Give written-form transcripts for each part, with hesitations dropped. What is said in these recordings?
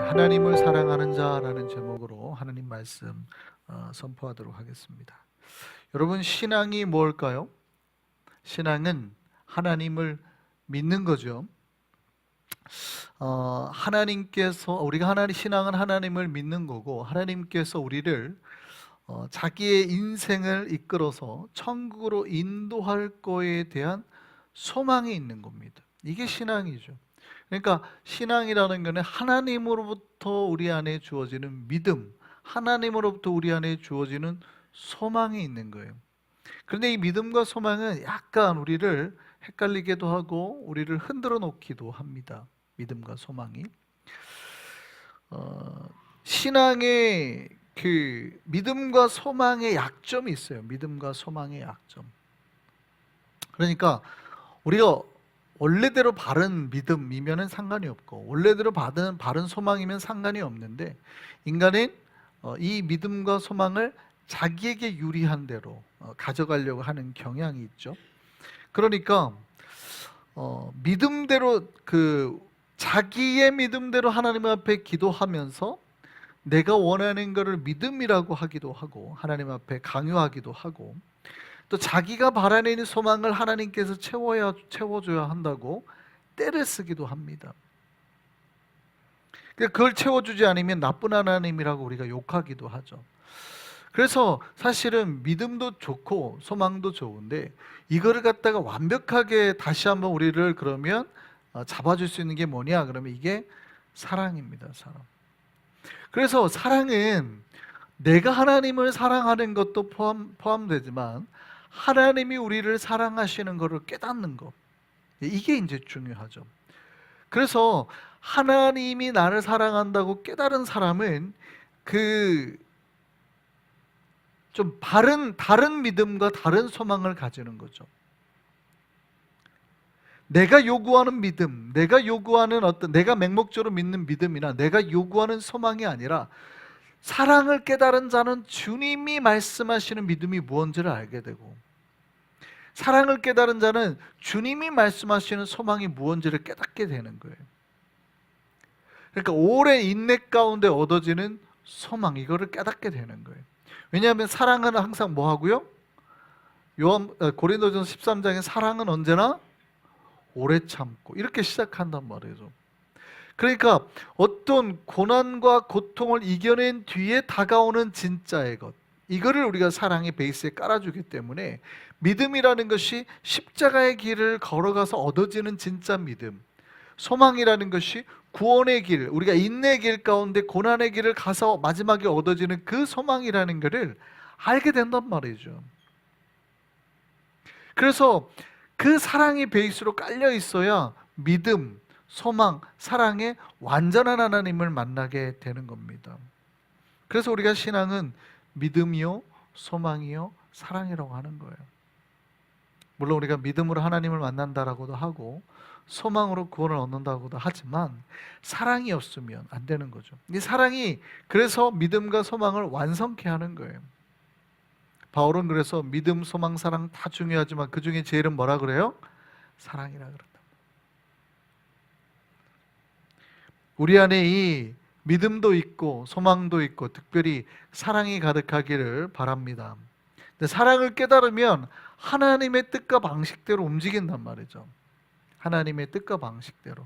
하나님을 사랑하는 자라는 제목으로 하나님 말씀 선포하도록 하겠습니다. 여러분, 신앙이 뭘까요? 신앙은 하나님을 믿는 거죠. 하나님께서 신앙은 하나님을 믿는 거고, 하나님께서 우리를 자기의 인생을 이끌어서 천국으로 인도할 거에 대한 소망이 있는 겁니다. 이게 신앙이죠. 그러니까 신앙이라는 것은 하나님으로부터 우리 안에 주어지는 믿음, 하나님으로부터 우리 안에 주어지는 소망이 있는 거예요. 그런데 이 믿음과 소망은 약간 우리를 헷갈리게도 하고 우리를 흔들어 놓기도 합니다. 믿음과 소망이. 신앙의 믿음과 소망의 약점이 있어요. 믿음과 소망의 약점. 그러니까 우리가 원래대로 바른 믿음이면 상관이 없고 원래대로 바른 소망이면 상관이 없는데, 인간은 이 믿음과 소망을 자기에게 유리한 대로 가져가려고 하는 경향이 있죠. 그러니까 믿음대로 자기의 믿음대로 하나님 앞에 기도하면서 내가 원하는 것을 믿음이라고 하기도 하고 하나님 앞에 강요하기도 하고, 또 자기가 바라는 소망을 하나님께서 채워줘야 한다고 떼를 쓰기도 합니다. 그걸 채워주지 않으면 나쁜 하나님이라고 우리가 욕하기도 하죠. 그래서 사실은 믿음도 좋고 소망도 좋은데, 이거를 갖다가 완벽하게 다시 한번 우리를 그러면 잡아줄 수 있는 게 뭐냐? 그러면 이게 사랑입니다. 사랑. 그래서 사랑은 내가 하나님을 사랑하는 것도 포함되지만 하나님이 우리를 사랑하시는 것을 깨닫는 것, 이게 이제 중요하죠. 그래서 하나님이 나를 사랑한다고 깨달은 사람은 좀 다른 믿음과 다른 소망을 가지는 거죠. 내가 요구하는 믿음, 내가 맹목적으로 믿는 믿음이나 내가 요구하는 소망이 아니라, 사랑을 깨달은 자는 주님이 말씀하시는 믿음이 무엇인지를 알게 되고, 사랑을 깨달은 자는 주님이 말씀하시는 소망이 무엇인지를 깨닫게 되는 거예요. 그러니까 오랜 인내 가운데 얻어지는 소망, 이거를 깨닫게 되는 거예요. 왜냐하면 사랑은 항상 뭐 하고요? 고린도전서 13장에 사랑은 언제나 오래 참고, 이렇게 시작한단 말이죠. 그러니까 어떤 고난과 고통을 이겨낸 뒤에 다가오는 진짜의 것, 이거를 우리가 사랑의 베이스에 깔아주기 때문에 믿음이라는 것이 십자가의 길을 걸어가서 얻어지는 진짜 믿음, 소망이라는 것이 구원의 길, 우리가 인내의 길 가운데 고난의 길을 가서 마지막에 얻어지는 그 소망이라는 것을 알게 된단 말이죠. 그래서 그 사랑이 베이스로 깔려 있어야 믿음, 소망, 사랑의 완전한 하나님을 만나게 되는 겁니다. 그래서 우리가 신앙은 믿음이요, 소망이요, 사랑이라고 하는 거예요. 물론 우리가 믿음으로 하나님을 만난다라고도 하고 소망으로 구원을 얻는다고도 하지만 사랑이 없으면 안 되는 거죠. 이 사랑이 그래서 믿음과 소망을 완성케 하는 거예요. 바울은 그래서 믿음, 소망, 사랑 다 중요하지만 그 중에 제일은 뭐라 그래요? 사랑이라 그런다. 우리 안에 이 믿음도 있고 소망도 있고 특별히 사랑이 가득하기를 바랍니다. 근데 사랑을 깨달으면 하나님의 뜻과 방식대로 움직인단 말이죠. 하나님의 뜻과 방식대로.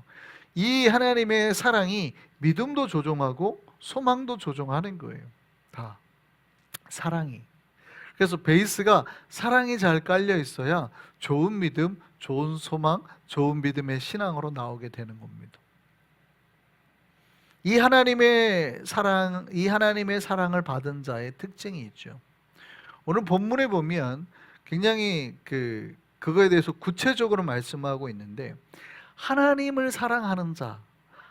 이 하나님의 사랑이 믿음도 조종하고 소망도 조종하는 거예요. 다 사랑이. 그래서 베이스가 사랑이 잘 깔려 있어야 좋은 믿음, 좋은 소망, 좋은 믿음의 신앙으로 나오게 되는 겁니다. 이 하나님의 사랑을 받은 자의 특징이 있죠. 오늘 본문에 보면 굉장히 그거에 대해서 구체적으로 말씀하고 있는데, 하나님을 사랑하는 자,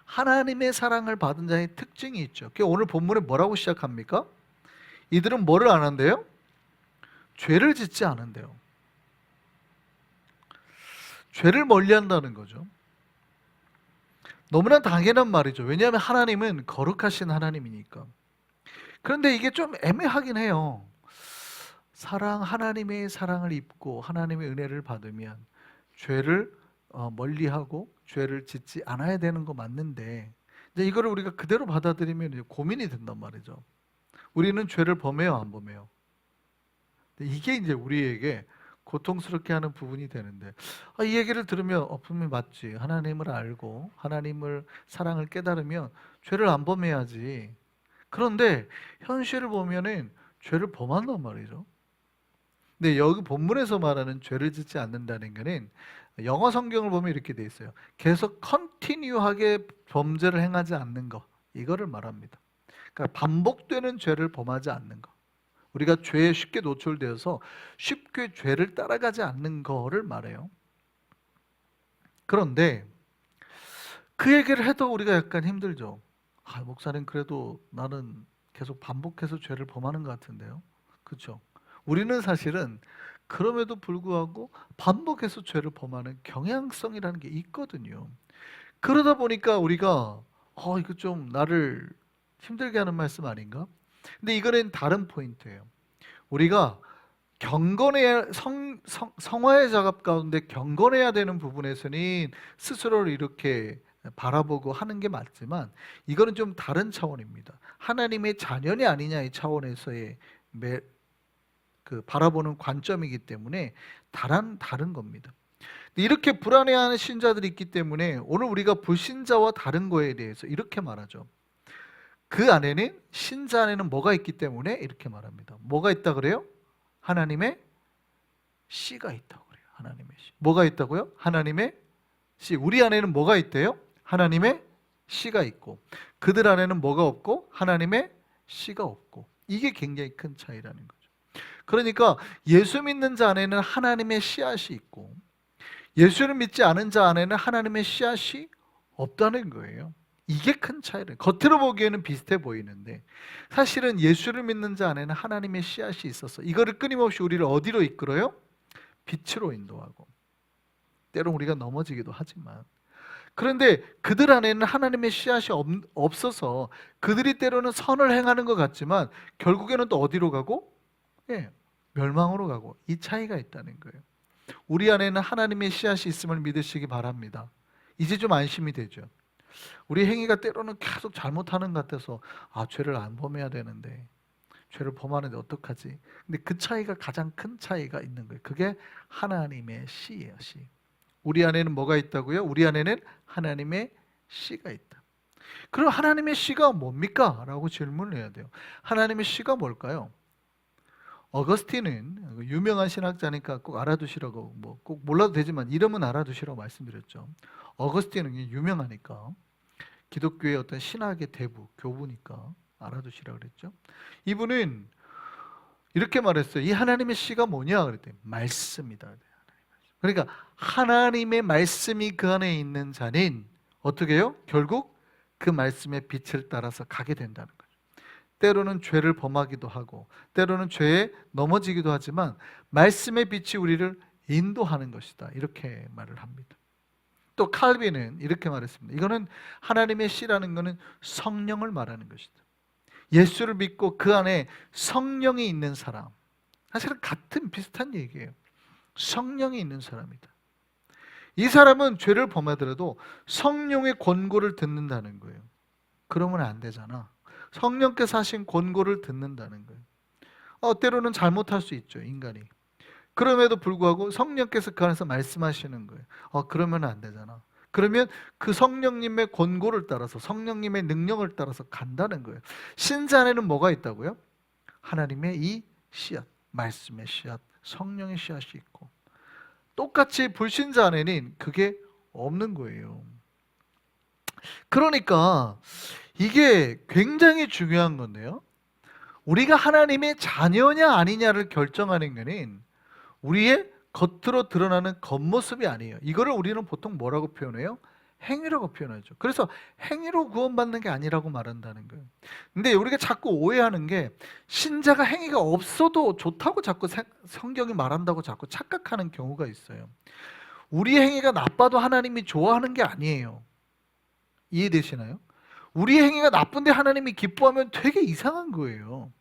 하나님의 사랑을 받은 자의 특징이 있죠. 오늘 본문에 뭐라고 시작합니까? 이들은 뭐를 안 한대요? 죄를 짓지 않은대요. 죄를 멀리한다는 거죠. 너무나 당연한 말이죠. 왜냐하면 하나님은 거룩하신 하나님이니까. 그런데 이게 좀 애매하긴 해요. 하나님의 사랑을 입고 하나님의 은혜를 받으면 죄를 멀리하고 죄를 짓지 않아야 되는 거 맞는데, 이제 이거를 우리가 그대로 받아들이면 이제 고민이 된단 말이죠. 우리는 죄를 범해요, 안 범해요? 이게 이제 우리에게 고통스럽게 하는 부분이 되는데, 이 얘기를 들으면 분명히 맞지. 하나님을 알고 하나님을 사랑을 깨달으면 죄를 안 범해야지. 그런데 현실을 보면은 죄를 범한단 말이죠. 근데 여기 본문에서 말하는 죄를 짓지 않는다는 거는, 영어 성경을 보면 이렇게 돼 있어요. 계속 컨티뉴하게 범죄를 행하지 않는 거, 이거를 말합니다. 그러니까 반복되는 죄를 범하지 않는 거. 우리가 죄에 쉽게 노출되어서 쉽게 죄를 따라가지 않는 거를 말해요. 그런데 그 얘기를 해도 우리가 약간 힘들죠. 목사님, 그래도 나는 계속 반복해서 죄를 범하는 것 같은데요. 그렇죠? 우리는 사실은 그럼에도 불구하고 반복해서 죄를 범하는 경향성이라는 게 있거든요. 그러다 보니까 우리가 이거 좀 나를 힘들게 하는 말씀 아닌가? 근데 이거는 다른 포인트예요. 우리가 경건해야, 성화의 작업 가운데 경건해야 되는 부분에서는 스스로를 이렇게 바라보고 하는 게 맞지만, 이거는 좀 다른 차원입니다. 하나님의 자녀이 아니냐의 차원에서의 바라보는 관점이기 때문에 다른 겁니다. 이렇게 불안해하는 신자들이 있기 때문에 오늘 우리가 불신자와 다른 거에 대해서 이렇게 말하죠. 그 안에는, 신자 안에는 뭐가 있기 때문에 이렇게 말합니다. 뭐가 있다 그래요? 하나님의 씨가 있다고 그래요. 하나님의 씨. 뭐가 있다고요? 하나님의 씨. 우리 안에는 뭐가 있대요? 하나님의 씨가 있고, 그들 안에는 뭐가 없고? 하나님의 씨가 없고. 이게 굉장히 큰 차이라는 거죠. 그러니까 예수 믿는 자 안에는 하나님의 씨앗이 있고, 예수를 믿지 않은 자 안에는 하나님의 씨앗이 없다는 거예요. 이게 큰 차이를, 겉으로 보기에는 비슷해 보이는데 사실은 예수를 믿는 자 안에는 하나님의 씨앗이 있어서 이거를 끊임없이 우리를 어디로 이끌어요? 빛으로 인도하고, 때론 우리가 넘어지기도 하지만, 그런데 그들 안에는 하나님의 씨앗이 없어서 그들이 때로는 선을 행하는 것 같지만 결국에는 또 어디로 가고? 멸망으로 가고. 이 차이가 있다는 거예요. 우리 안에는 하나님의 씨앗이 있음을 믿으시기 바랍니다. 이제 좀 안심이 되죠. 우리 행위가 때로는 계속 잘못하는 것 같아서 죄를 안 범해야 되는데, 죄를 범하는데 어떡하지? 근데 그 차이가, 가장 큰 차이가 있는 거예요. 그게 하나님의 씨예요, 씨. 우리 안에는 뭐가 있다고요? 우리 안에는 하나님의 씨가 있다. 그럼 하나님의 씨가 뭡니까? 라고 질문을 해야 돼요. 하나님의 씨가 뭘까요? 어거스틴은 유명한 신학자니까 꼭 알아두시라고, 꼭 몰라도 되지만 이름은 알아두시라고 말씀드렸죠. 어거스틴은 유명하니까, 기독교의 어떤 신학의 대부, 교부니까 알아두시라고 그랬죠. 이분은 이렇게 말했어요. 이 하나님의 씨가 뭐냐 그랬더니 말씀이다. 그러니까 하나님의 말씀이 그 안에 있는 자는 어떻게 해요? 결국 그 말씀의 빛을 따라서 가게 된다는 거죠. 때로는 죄를 범하기도 하고 때로는 죄에 넘어지기도 하지만 말씀의 빛이 우리를 인도하는 것이다, 이렇게 말을 합니다. 또 칼빈은 이렇게 말했습니다. 이거는 하나님의 씨라는 것은 성령을 말하는 것이다. 예수를 믿고 그 안에 성령이 있는 사람, 사실은 같은 비슷한 얘기예요. 성령이 있는 사람이다. 이 사람은 죄를 범하더라도 성령의 권고를 듣는다는 거예요. 그러면 안 되잖아. 성령께서 하신 권고를 듣는다는 거예요. 때로는 잘못할 수 있죠, 인간이. 그럼에도 불구하고 성령께서 그 안에서 말씀하시는 거예요. 그러면 안 되잖아. 그러면 그 성령님의 권고를 따라서, 성령님의 능력을 따라서 간다는 거예요. 신자 안에는 뭐가 있다고요? 하나님의 이 씨앗, 말씀의 씨앗, 성령의 씨앗이 있고, 똑같이 불신자 안에는 그게 없는 거예요. 그러니까 이게 굉장히 중요한 건데요. 우리가 하나님의 자녀냐 아니냐를 결정하는 것은 우리의 겉으로 드러나는 겉모습이 아니에요. 이거를 우리는 보통 뭐라고 표현해요? 행위라고 표현하죠. 그래서 행위로 구원받는 게 아니라고 말한다는 거예요. 근데 우리가 자꾸 오해하는 게, 신자가 행위가 없어도 좋다고 자꾸 성경이 말한다고 자꾸 착각하는 경우가 있어요. 우리의 행위가 나빠도 하나님이 좋아하는 게 아니에요. 이해되시나요? 우리의 행위가 나쁜데 하나님이 기뻐하면 되게 이상한 거예요.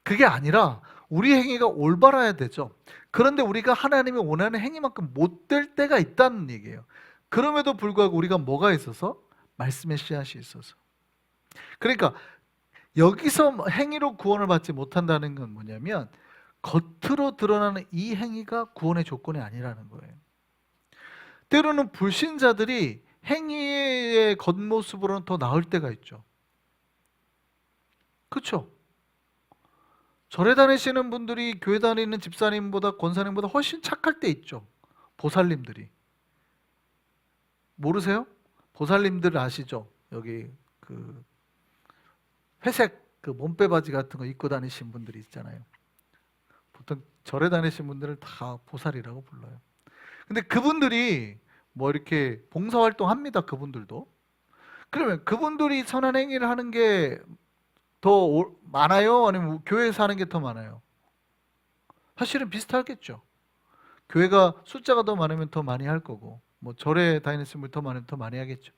그게 아니라 우리의 행위가 올바라야 되죠. 그런데 우리가 하나님이 원하는 행위만큼 못 될 때가 있다는 얘기예요. 그럼에도 불구하고 우리가 뭐가 있어서? 말씀의 씨앗이 있어서. 그러니까 여기서 행위로 구원을 받지 못한다는 건 뭐냐면 겉으로 드러나는 이 행위가 구원의 조건이 아니라는 거예요. 때로는 불신자들이 행위의 겉모습으로는 더 나을 때가 있죠. 그렇죠? 절에 다니시는 분들이 교회 다니는 집사님보다 권사님보다 훨씬 착할 때 있죠. 보살님들이. 모르세요? 보살님들 아시죠? 여기 그 회색 그 몸빼 바지 같은 거 입고 다니신 분들이 있잖아요. 보통 절에 다니신 분들을 다 보살이라고 불러요. 근데 그분들이 뭐 이렇게 봉사활동 합니다. 그분들도. 그러면 그분들이 선한 행위를 하는 게 더 많아요? 아니면 교회에서 하는 게 더 많아요? 사실은 비슷하겠죠. 교회가 숫자가 더 많으면 더 많이 할 거고, 뭐 절에 다니시는 분이 더 많으면 더 많이 하겠죠.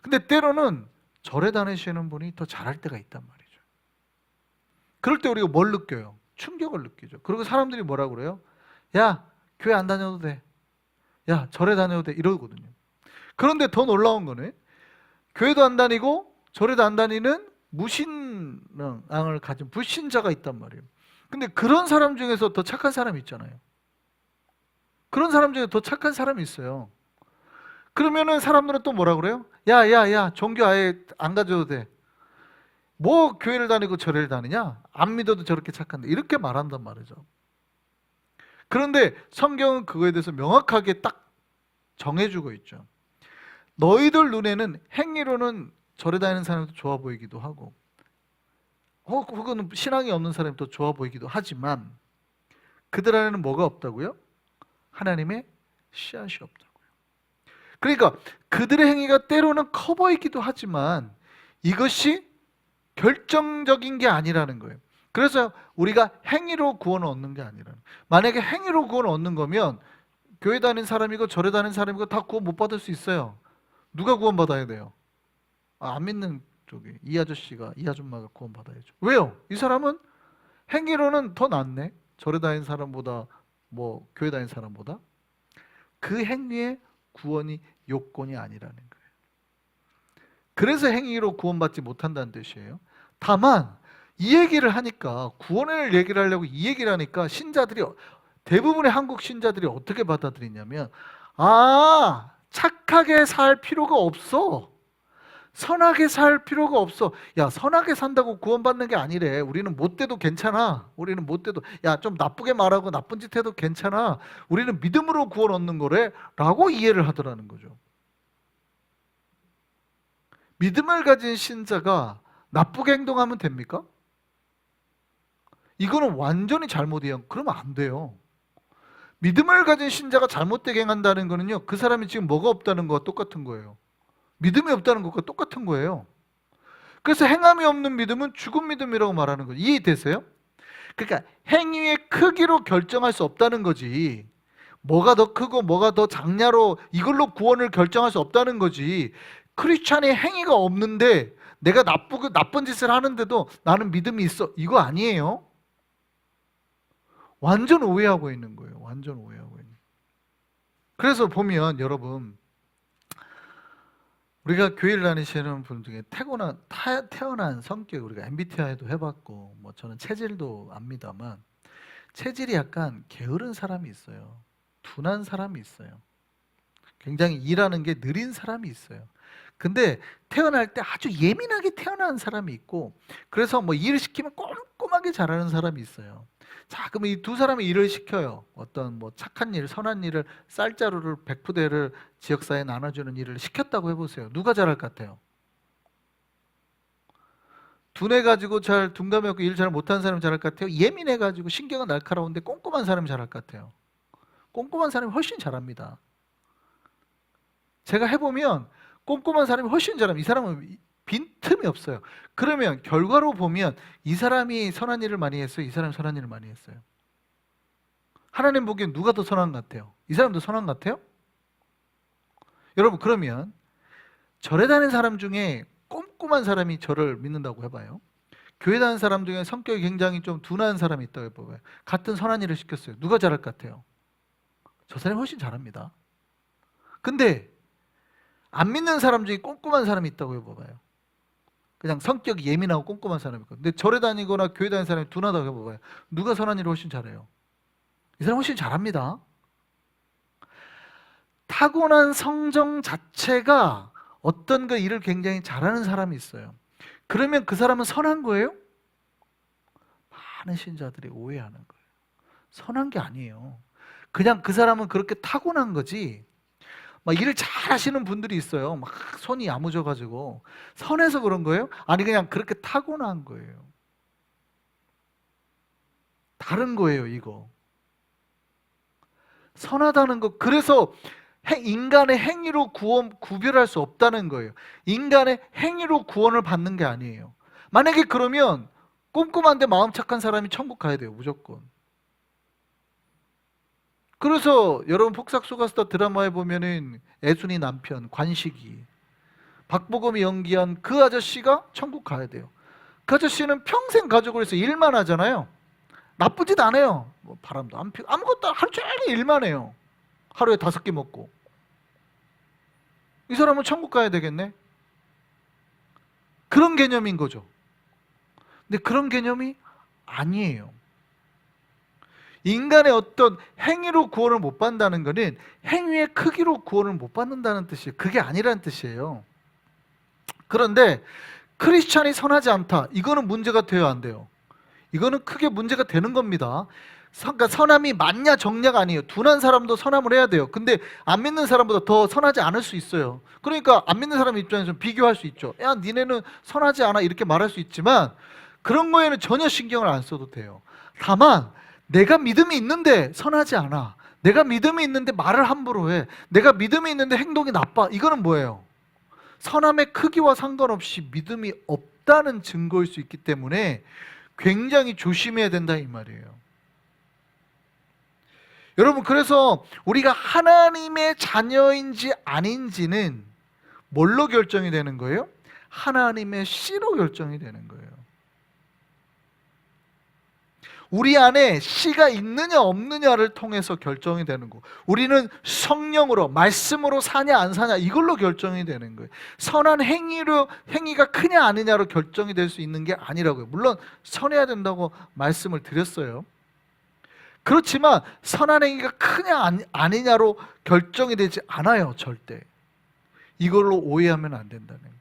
근데 때로는 절에 다니시는 분이 더 잘할 때가 있단 말이죠. 그럴 때 우리가 뭘 느껴요? 충격을 느끼죠. 그리고 사람들이 뭐라 그래요? 야, 교회 안 다녀도 돼. 야, 절에 다녀도 돼. 이러거든요. 그런데 더 놀라운 거는 교회도 안 다니고 절에도 안 다니는 무신앙을 가진 불신자가 있단 말이에요. 근데 그런 사람 중에서 더 착한 사람이 있잖아요. 그런 사람 중에 더 착한 사람이 있어요. 그러면은 사람들은 또 뭐라 그래요? 야, 종교 아예 안 가져도 돼. 뭐 교회를 다니고 절에를 다니냐? 안 믿어도 저렇게 착한데. 이렇게 말한단 말이죠. 그런데 성경은 그거에 대해서 명확하게 딱 정해주고 있죠. 너희들 눈에는 행위로는 절에 다니는 사람도 좋아 보이기도 하고 혹은 신앙이 없는 사람이 더 좋아 보이기도 하지만 그들 안에는 뭐가 없다고요? 하나님의 씨앗이 없다고요. 그러니까 그들의 행위가 때로는 커 보이기도 하지만 이것이 결정적인 게 아니라는 거예요. 그래서 우리가 행위로 구원을 얻는 게 아니라는 거예요. 만약에 행위로 구원을 얻는 거면 교회 다니는 사람이고 절에 다니는 사람이고 다 구원 못 받을 수 있어요. 누가 구원 받아야 돼요? 안 믿는 쪽이 이 아저씨가 이 아줌마가 구원 받아야죠. 왜요? 이 사람은 행위로는 더 낫네. 절에 다니는 사람보다 뭐 교회 다니는 사람보다. 그 행위의 구원이 요건이 아니라는 거예요. 그래서 행위로 구원받지 못한다는 뜻이에요. 다만 이 얘기를 하니까 구원을 얘기를 하려고 이 얘기를 하니까 신자들이 대부분의 한국 신자들이 어떻게 받아들이냐면 착하게 살 필요가 없어. 선하게 살 필요가 없어. 야, 선하게 산다고 구원받는 게 아니래. 우리는 못돼도 괜찮아. 우리는 못돼도 야, 좀 나쁘게 말하고 나쁜 짓 해도 괜찮아. 우리는 믿음으로 구원 얻는 거래. 라고 이해를 하더라는 거죠. 믿음을 가진 신자가 나쁘게 행동하면 됩니까? 이거는 완전히 잘못이에요. 그러면 안 돼요. 믿음을 가진 신자가 잘못되게 행한다는 거는요, 그 사람이 지금 뭐가 없다는 거와 똑같은 거예요. 믿음이 없다는 것과 똑같은 거예요. 그래서 행함이 없는 믿음은 죽은 믿음이라고 말하는 거죠. 이해되세요? 그러니까 행위의 크기로 결정할 수 없다는 거지. 뭐가 더 크고 뭐가 더 작냐로 이걸로 구원을 결정할 수 없다는 거지. 크리스찬의 행위가 없는데 내가 나쁜 짓을 하는데도 나는 믿음이 있어. 이거 아니에요. 완전 오해하고 있는 거예요. 완전 오해하고 있는. 그래서 보면 여러분, 우리가 교회를 다니시는 분 중에 태어난 성격, 우리가 MBTI도 해봤고 뭐 저는 체질도 압니다만 체질이 약간 게으른 사람이 있어요. 둔한 사람이 있어요. 굉장히 일하는 게 느린 사람이 있어요. 근데 태어날 때 아주 예민하게 태어난 사람이 있고 그래서 뭐 일을 시키면 꼼꼼하게 잘하는 사람이 있어요. 자, 그럼 이 두 사람이 일을 시켜요. 어떤 뭐 착한 일, 선한 일을 쌀자루를 100푸대를 지역사회에 나눠주는 일을 시켰다고 해보세요. 누가 잘할 것 같아요? 둔해가지고 잘 둔감해갖고 일 잘 못하는 사람이 잘할 것 같아요? 예민해가지고 신경은 날카로운데 꼼꼼한 사람이 잘할 것 같아요? 꼼꼼한 사람이 훨씬 잘합니다. 제가 해보면 꼼꼼한 사람이 훨씬 잘합니다. 이 사람은 빈틈이 없어요. 그러면 결과로 보면 이 사람이 선한 일을 많이 했어요? 이 사람이 선한 일을 많이 했어요? 하나님 보기엔 누가 더 선한 것 같아요? 이 사람도 선한 것 같아요? 여러분, 그러면 절에 다니는 사람 중에 꼼꼼한 사람이 저를 믿는다고 해봐요. 교회 다니는 사람 중에 성격이 굉장히 좀 둔한 사람이 있다고 해봐요. 같은 선한 일을 시켰어요. 누가 잘할 것 같아요? 저 사람이 훨씬 잘합니다. 근데 안 믿는 사람 중에 꼼꼼한 사람이 있다고 해봐봐요. 그냥 성격이 예민하고 꼼꼼한 사람이 있고, 근데 절에 다니거나 교회 다니는 사람이 둔하다고 해봐봐요. 누가 선한 일을 훨씬 잘해요? 이 사람 훨씬 잘합니다. 타고난 성정 자체가 어떤 그 일을 굉장히 잘하는 사람이 있어요. 그러면 그 사람은 선한 거예요? 많은 신자들이 오해하는 거예요. 선한 게 아니에요. 그냥 그 사람은 그렇게 타고난 거지. 막 일을 잘 하시는 분들이 있어요. 막 손이 야무져가지고 선해서 그런 거예요? 아니 그냥 그렇게 타고난 거예요. 다른 거예요, 이거. 선하다는 거. 그래서 인간의 행위로 구별할 수 없다는 거예요. 인간의 행위로 구원을 받는 게 아니에요. 만약에 그러면 꼼꼼한데 마음 착한 사람이 천국 가야 돼요, 무조건. 그래서 여러분 폭삭소가수다 드라마에 보면은 애순이 남편 관식이 박보검이 연기한 그 아저씨가 천국 가야 돼요. 그 아저씨는 평생 가족을 해서 일만 하잖아요. 나쁘지도 않아요. 뭐 바람도 안 피고 아무것도 하루 종일 일만 해요. 하루에 5개 먹고. 이 사람은 천국 가야 되겠네? 그런 개념인 거죠. 근데 그런 개념이 아니에요. 인간의 어떤 행위로 구원을 못 받는다는 것은 행위의 크기로 구원을 못 받는다는 뜻이에요. 그게 아니라는 뜻이에요. 그런데 크리스찬이 선하지 않다. 이거는 문제가 돼야 안 돼요. 이거는 크게 문제가 되는 겁니다. 그러니까 선함이 맞냐 정냐가 아니에요. 둔한 사람도 선함을 해야 돼요. 근데 안 믿는 사람보다 더 선하지 않을 수 있어요. 그러니까 안 믿는 사람 입장에서 비교할 수 있죠. 야, 니네는 선하지 않아 이렇게 말할 수 있지만 그런 거에는 전혀 신경을 안 써도 돼요. 다만 내가 믿음이 있는데 선하지 않아. 내가 믿음이 있는데 말을 함부로 해. 내가 믿음이 있는데 행동이 나빠. 이거는 뭐예요? 선함의 크기와 상관없이 믿음이 없다는 증거일 수 있기 때문에 굉장히 조심해야 된다 이 말이에요. 여러분, 그래서 우리가 하나님의 자녀인지 아닌지는 뭘로 결정이 되는 거예요? 하나님의 씨로 결정이 되는 거예요. 우리 안에 씨가 있느냐 없느냐를 통해서 결정이 되는 거. 우리는 성령으로 말씀으로 사냐 안 사냐 이걸로 결정이 되는 거예요. 선한 행위가 크냐 아니냐로 결정이 될 수 있는 게 아니라고요. 물론 선해야 된다고 말씀을 드렸어요. 그렇지만 선한 행위가 크냐 아니냐로 결정이 되지 않아요, 절대. 이걸로 오해하면 안 된다는 거예요.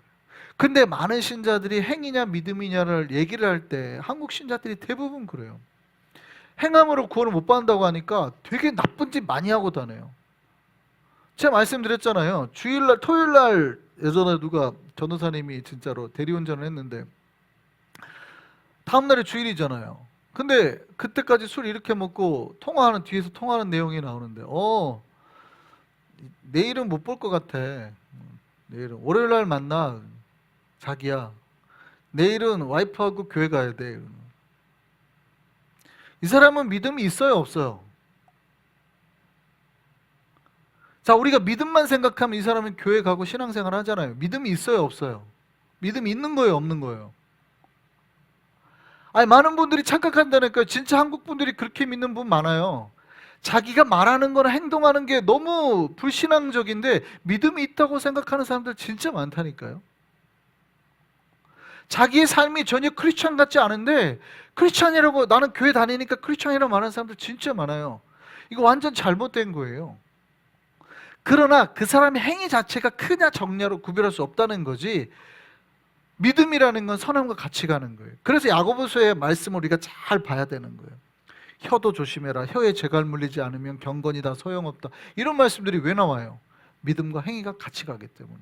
근데 많은 신자들이 행위냐 믿음이냐를 얘기를 할 때 한국 신자들이 대부분 그래요. 행함으로 구원을 못 받는다고 하니까 되게 나쁜 짓 많이 하고 다녀요. 제가 말씀드렸잖아요. 주일날, 토요일날 예전에 누가 전도사님이 진짜로 대리운전을 했는데 다음날이 주일이잖아요. 근데 그때까지 술 이렇게 먹고 뒤에서 통화하는 내용이 나오는데 내일은 못 볼 것 같아. 내일은 월요일날 만나. 자기야, 내일은 와이프하고 교회 가야 돼. 이 사람은 믿음이 있어요 없어요? 자, 우리가 믿음만 생각하면 이 사람은 교회 가고 신앙생활 하잖아요. 믿음이 있어요 없어요? 믿음이 있는 거예요 없는 거예요? 아니, 많은 분들이 착각한다니까요. 진짜 한국 분들이 그렇게 믿는 분 많아요. 자기가 말하는 거나 행동하는 게 너무 불신앙적인데 믿음이 있다고 생각하는 사람들 진짜 많다니까요. 자기의 삶이 전혀 크리스찬 같지 않은데 크리스찬이라고, 나는 교회 다니니까 크리스찬이라고 말하는 사람들 진짜 많아요. 이거 완전 잘못된 거예요. 그러나 그 사람의 행위 자체가 크냐 적냐로 구별할 수 없다는 거지, 믿음이라는 건 선함과 같이 가는 거예요. 그래서 야고보서의 말씀을 우리가 잘 봐야 되는 거예요. 혀도 조심해라. 혀에 재갈 물리지 않으면 경건이다 소용없다. 이런 말씀들이 왜 나와요? 믿음과 행위가 같이 가기 때문에.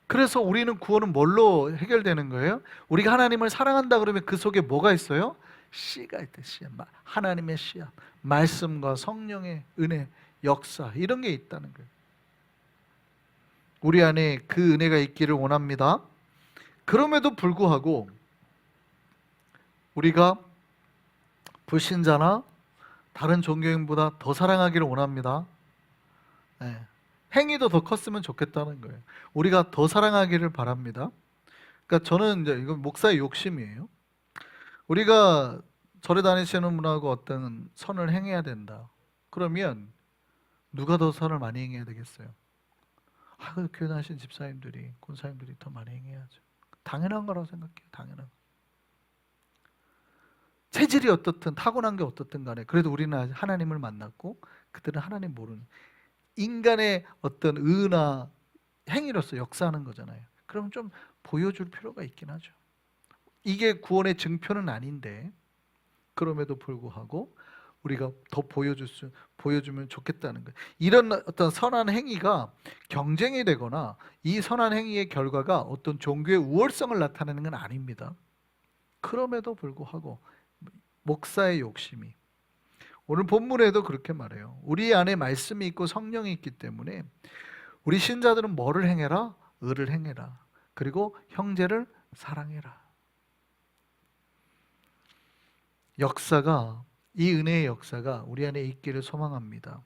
그래서 우리는 구원은 뭘로 해결되는 거예요? 우리가 하나님을 사랑한다 그러면 그 속에 뭐가 있어요? 씨가 있대. 씨. 하나님의 씨야. 말씀과 성령의 은혜, 역사 이런 게 있다는 거예요. 우리 안에 그 은혜가 있기를 원합니다. 그럼에도 불구하고 우리가 불신자나 다른 종교인보다 더 사랑하기를 원합니다. 네. 행위도 더 컸으면 좋겠다는 거예요. 우리가 더 사랑하기를 바랍니다. 그러니까 저는 이제 이건 목사의 욕심이에요. 우리가 절에 다니시는 분하고 어떤 선을 행해야 된다. 그러면 누가 더 선을 많이 행해야 되겠어요? 그 교회 다니신 집사님들이, 권사님들이 더 많이 행해야죠. 당연한 거라고 생각해요. 당연한 거. 체질이 어떻든 타고난 게 어떻든 간에 그래도 우리는 하나님을 만났고 그들은 하나님 모르는 인간의 어떤 의나 행위로서 역사하는 거잖아요. 그러면 좀 보여줄 필요가 있긴 하죠. 이게 구원의 증표는 아닌데 그럼에도 불구하고 우리가 더 보여주면 좋겠다는 거예요. 이런 어떤 선한 행위가 경쟁이 되거나 이 선한 행위의 결과가 어떤 종교의 우월성을 나타내는 건 아닙니다. 그럼에도 불구하고 목사의 욕심이 오늘 본문에도 그렇게 말해요. 우리 안에 말씀이 있고 성령이 있기 때문에 우리 신자들은 뭐를 행해라? 의를 행해라. 그리고 형제를 사랑해라. 역사가 이 은혜의 역사가 우리 안에 있기를 소망합니다.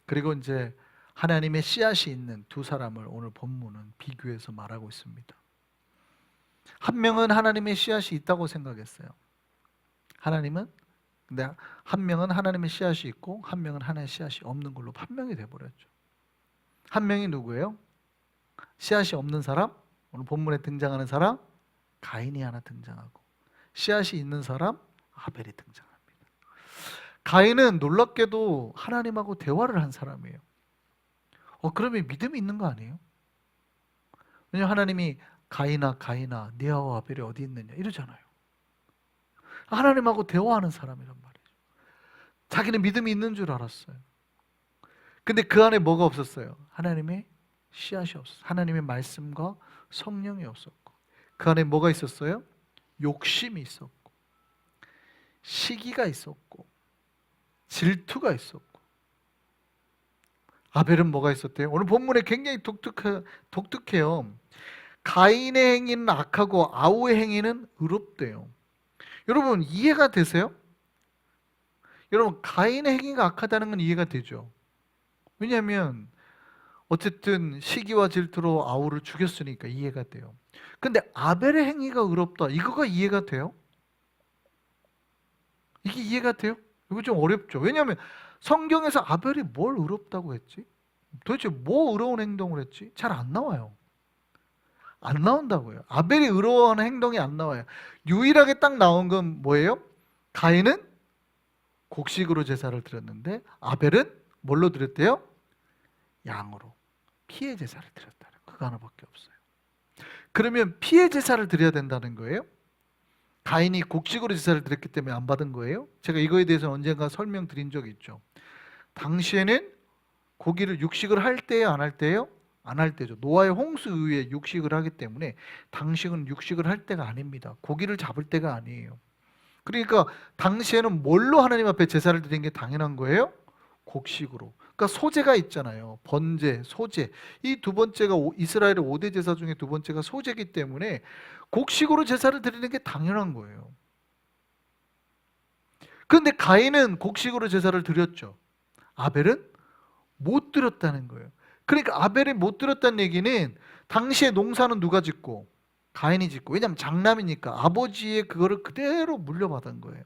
그리고 이제 하나님의 씨앗이 있는 두 사람을 오늘 본문은 비교해서 말하고 있습니다. 한 명은 하나님의 씨앗이 있다고 생각했어요. 근데 한 명은 하나님의 씨앗이 있고 한 명은 하나님의 씨앗이 없는 걸로 판명이 돼버렸죠. 한 명이 누구예요? 씨앗이 없는 사람, 오늘 본문에 등장하는 사람 가인이 하나 등장하고, 씨앗이 있는 사람 아벨이 등장합니다. 가인은 놀랍게도 하나님하고 대화를 한 사람이에요. 그러면 믿음이 있는 거 아니에요? 왜냐하면 하나님이 가인아 네와 아벨이 어디 있느냐 이러잖아요. 하나님하고 대화하는 사람이란 말이죠. 자기는 믿음이 있는 줄 알았어요. 근데 그 안에 뭐가 없었어요? 하나님의 씨앗이 없었어요. 하나님의 말씀과 성령이 없었고, 그 안에 뭐가 있었어요? 욕심이 있었고, 시기가 있었고, 질투가 있었고. 아벨은 뭐가 있었대요? 오늘 본문에 굉장히 독특해요. 가인의 행위는 악하고 아우의 행위는 의롭대요. 여러분 이해가 되세요? 여러분 가인의 행위가 악하다는 건 이해가 되죠. 왜냐하면 어쨌든 시기와 질투로 아우를 죽였으니까 이해가 돼요. 근데 아벨의 행위가 의롭다, 이거가 이해가 돼요? 이게 이해가 돼요? 이거 좀 어렵죠. 왜냐하면 성경에서 아벨이 뭘 의롭다고 했지? 도대체 뭐 의로운 행동을 했지? 잘 안 나와요. 안 나온다고요. 아벨이 의로워하는 행동이 안 나와요. 유일하게 딱 나온 건 뭐예요? 가인은 곡식으로 제사를 드렸는데 아벨은 뭘로 드렸대요? 양으로, 피의 제사를 드렸다는 거. 그거 하나밖에 없어요. 그러면 피의 제사를 드려야 된다는 거예요? 가인이 곡식으로 제사를 드렸기 때문에 안 받은 거예요? 제가 이거에 대해서 언젠가 설명드린 적이 있죠. 당시에는 고기를 육식을 할 때예요, 안 할 때예요? 안 할 때죠. 노아의 홍수 이후에 육식을 하기 때문에 당시는 육식을 할 때가 아닙니다. 고기를 잡을 때가 아니에요. 그러니까 당시에는 뭘로 하나님 앞에 제사를 드리는 게 당연한 거예요? 곡식으로. 그러니까 소제가 있잖아요. 번제, 소제. 이 두 번째가 이스라엘의 5대 제사 중에 두 번째가 소제이기 때문에 곡식으로 제사를 드리는 게 당연한 거예요. 그런데 가인은 곡식으로 제사를 드렸죠. 아벨은 못 드렸다는 거예요. 그러니까 아벨이 못 드렸다는 얘기는 당시에 농사는 누가 짓고? 가인이 짓고. 왜냐하면 장남이니까 아버지의 그거를 그대로 물려받은 거예요.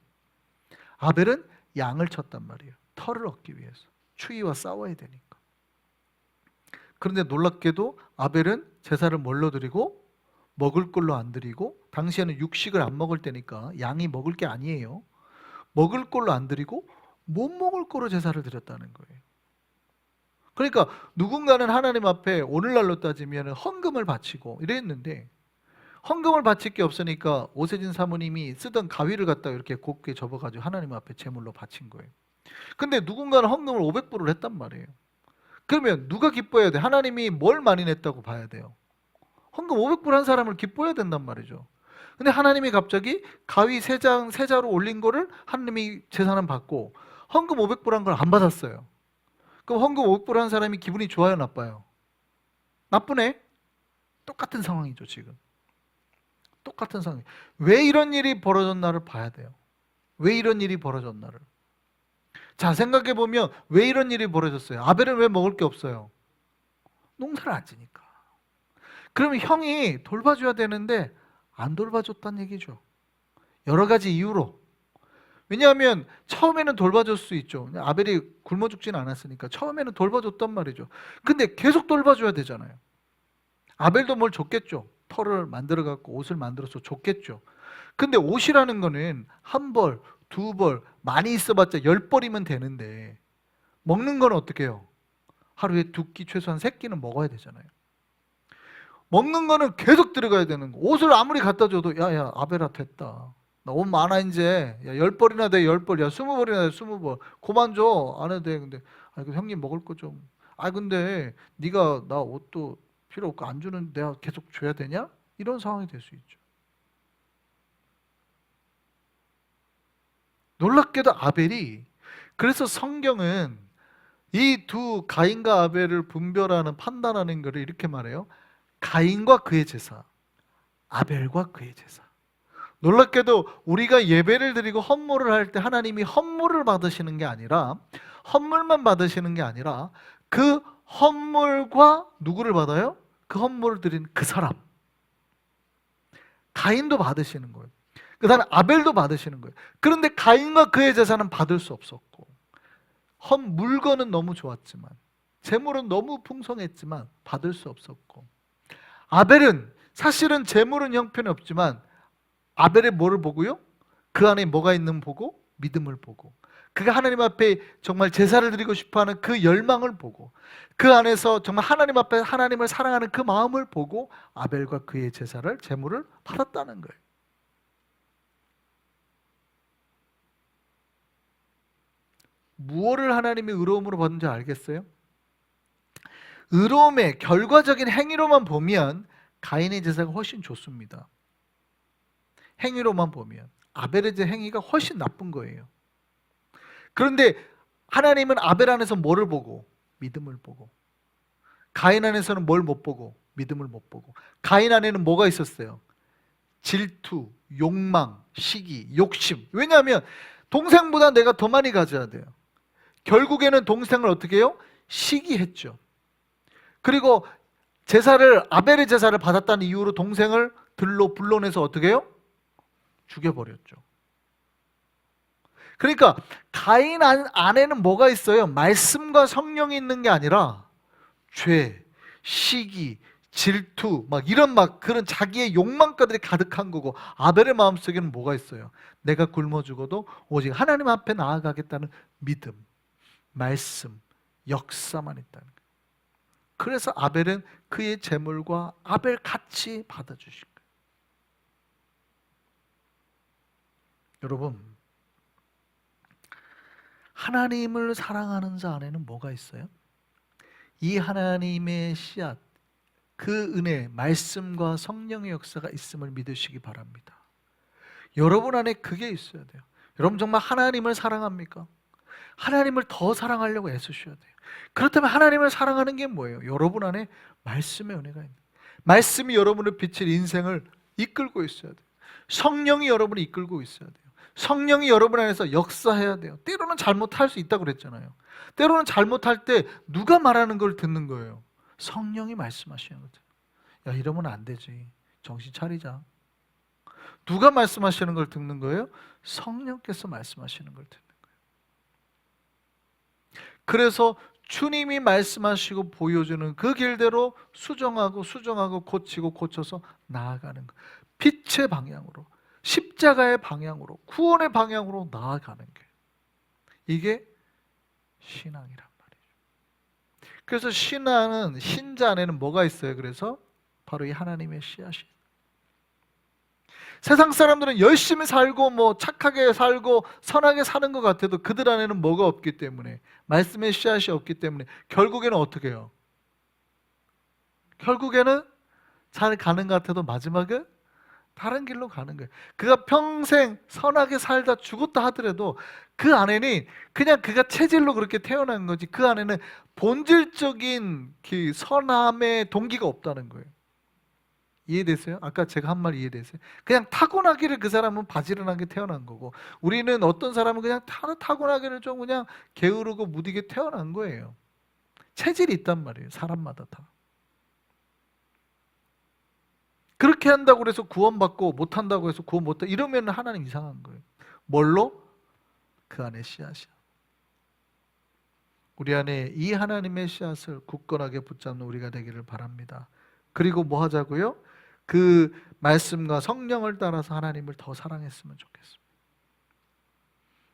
아벨은 양을 쳤단 말이에요. 털을 얻기 위해서. 추위와 싸워야 되니까. 그런데 놀랍게도 아벨은 제사를 뭘로 드리고? 먹을 걸로 안 드리고, 당시에는 육식을 안 먹을 때니까 양이 먹을 게 아니에요. 먹을 걸로 안 드리고 못 먹을 거로 제사를 드렸다는 거예요. 그러니까 누군가는 하나님 앞에 오늘날로 따지면 헌금을 바치고 이랬는데, 헌금을 바칠 게 없으니까 오세진 사모님이 쓰던 가위를 갖다 이렇게 곱게 접어가지고 하나님 앞에 제물로 바친 거예요. 근데 누군가는 헌금을 500불을 했단 말이에요. 그러면 누가 기뻐해야 돼? 하나님이 뭘 많이 냈다고 봐야 돼요? 헌금 500불 한 사람을 기뻐해야 된단 말이죠. 근데 하나님이 갑자기 가위 세자로 올린 거를 하나님이 제사는 받고 헌금 500불 한 걸 안 받았어요. 그럼 헌금 500불 한 사람이 기분이 좋아요, 나빠요? 나쁘네? 똑같은 상황이죠, 지금. 똑같은 상황. 왜 이런 일이 벌어졌나를 봐야 돼요. 왜 이런 일이 벌어졌나를. 자, 생각해 보면 왜 이런 일이 벌어졌어요? 아벨은 왜 먹을 게 없어요? 농사를 안 지니까. 그러면 형이 돌봐줘야 되는데 안 돌봐줬다는 얘기죠. 여러 가지 이유로. 왜냐하면 처음에는 돌봐줄 수 있죠. 아벨이 굶어 죽지는 않았으니까 처음에는 돌봐줬단 말이죠. 근데 계속 돌봐줘야 되잖아요. 아벨도 뭘 줬겠죠. 털을 만들어 갖고 옷을 만들어서 줬겠죠. 근데 옷이라는 거는 한 벌, 두 벌, 많이 있어봤자 10벌이면 되는데 먹는 건 어떻게 해요? 하루에 2끼 최소한 3끼는 먹어야 되잖아요. 먹는 거는 계속 들어가야 되는 거. 옷을 아무리 갖다 줘도 야야 아벨아 됐다. 나 옷 많아 이제. 야 10벌이나 돼 10벌. 야 20벌이나 돼 20벌. 그만 줘. 안 해도 돼. 근데 그 형님 먹을 거 좀. 근데 네가 나 옷도 필요 없고 안 주는 내가 계속 줘야 되냐? 이런 상황이 될 수 있죠. 놀랍게도 아벨이, 그래서 성경은 이 두 가인과 아벨을 분별하는 판단하는 것을 이렇게 말해요. 가인과 그의 제사, 아벨과 그의 제사. 놀랍게도 우리가 예배를 드리고 헌물을 할 때 하나님이 헌물을 받으시는 게 아니라, 헌물만 받으시는 게 아니라 그 헌물과 누구를 받아요? 그 헌물을 드린 그 사람. 가인도 받으시는 거예요. 그 다음에 아벨도 받으시는 거예요. 그런데 가인과 그의 제사는 받을 수 없었고, 물건은 너무 좋았지만, 재물은 너무 풍성했지만 받을 수 없었고, 아벨은 사실은 재물은 형편이 없지만 아벨의 뭐를 보고요? 그 안에 뭐가 있는 보고? 믿음을 보고, 그가 하나님 앞에 정말 제사를 드리고 싶어하는 그 열망을 보고, 그 안에서 정말 하나님 앞에 하나님을 사랑하는 그 마음을 보고 아벨과 그의 제사를, 재물을 받았다는 거예요. 무엇을 하나님이 의로움으로 받는지 알겠어요? 의로움의 결과적인 행위로만 보면 가인의 제사가 훨씬 좋습니다. 행위로만 보면 아벨의 행위가 훨씬 나쁜 거예요. 그런데 하나님은 아벨 안에서 뭐를 보고? 믿음을 보고. 가인 안에서는 뭘 못 보고? 믿음을 못 보고. 가인 안에는 뭐가 있었어요? 질투, 욕망, 시기, 욕심. 왜냐하면 동생보다 내가 더 많이 가져야 돼요. 결국에는 동생을 어떻게 해요? 시기했죠. 그리고 아벨의 제사를 받았다는 이유로 동생을 들로 불러내서 어떻게 해요? 죽여버렸죠. 그러니까 가인 안에는 뭐가 있어요? 말씀과 성령이 있는 게 아니라 죄, 시기, 질투, 이런 그런 자기의 욕망가들이 가득한 거고, 아벨의 마음속에는 뭐가 있어요? 내가 굶어 죽어도 오직 하나님 앞에 나아가겠다는 믿음, 말씀, 역사만 있다는 거예요. 그래서 아벨은 그의 재물과 아벨 같이 받아주신 거예요. 여러분, 하나님을 사랑하는 자 안에는 뭐가 있어요? 이 하나님의 씨앗, 그 은혜, 말씀과 성령의 역사가 있음을 믿으시기 바랍니다. 여러분 안에 그게 있어야 돼요. 여러분 정말 하나님을 사랑합니까? 하나님을 더 사랑하려고 애쓰셔야 돼요. 그렇다면 하나님을 사랑하는 게 뭐예요? 여러분 안에 말씀의 은혜가 있는, 말씀이 여러분의 빛을, 인생을 이끌고 있어야 돼요. 성령이 여러분을 이끌고 있어야 돼요. 성령이 여러분 안에서 역사해야 돼요. 때로는 잘못할 수 있다고 그랬잖아요. 때로는 잘못할 때 누가 말하는 걸 듣는 거예요? 성령이 말씀하시는 거죠. 야, 이러면 안 되지. 정신 차리자. 누가 말씀하시는 걸 듣는 거예요? 성령께서 말씀하시는 걸 듣는 거예요. 그래서 주님이 말씀하시고 보여주는 그 길대로 수정하고 고치고 고쳐서 나아가는 것. 빛의 방향으로, 십자가의 방향으로, 구원의 방향으로 나아가는 게, 이게 신앙이란 말이죠. 그래서 신앙은, 신자 안에는 뭐가 있어요? 그래서 바로 이 하나님의 씨앗이. 세상 사람들은 열심히 살고 착하게 살고 선하게 사는 것 같아도 그들 안에는 뭐가 없기 때문에, 말씀의 씨앗이 없기 때문에 결국에는 어떻게 해요? 결국에는 잘 가는 것 같아도 마지막에 다른 길로 가는 거예요. 그가 평생 선하게 살다 죽었다 하더라도 그 안에는 그냥 그가 체질로 그렇게 태어난 거지, 그 안에는 본질적인 그 선함의 동기가 없다는 거예요. 이해되세요? 아까 제가 한 말 이해되세요? 그냥 타고나기를, 그 사람은 바지런하게 태어난 거고, 우리는 어떤 사람은 그냥 타고나기를 좀 그냥 게으르고 무디게 태어난 거예요. 체질이 있단 말이에요. 사람마다 다. 그렇게 한다고 해서 구원받고 못한다고 해서 구원 못한다, 이러면 하나님 이상한 거예요. 뭘로? 그 안에 씨앗이야. 우리 안에 이 하나님의 씨앗을 굳건하게 붙잡는 우리가 되기를 바랍니다. 그리고 뭐 하자고요? 그 말씀과 성령을 따라서 하나님을 더 사랑했으면 좋겠습니다.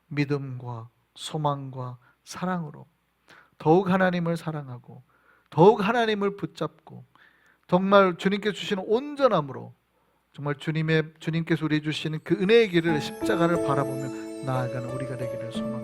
믿음과 소망과 사랑으로 더욱 하나님을 사랑하고 더욱 하나님을 붙잡고 정말 주님께서 주시는 온전함으로 정말 주님께서 우리 주시는 그 은혜의 길을 십자가를 바라보며 나아가는 우리가 되기를 소망합니다.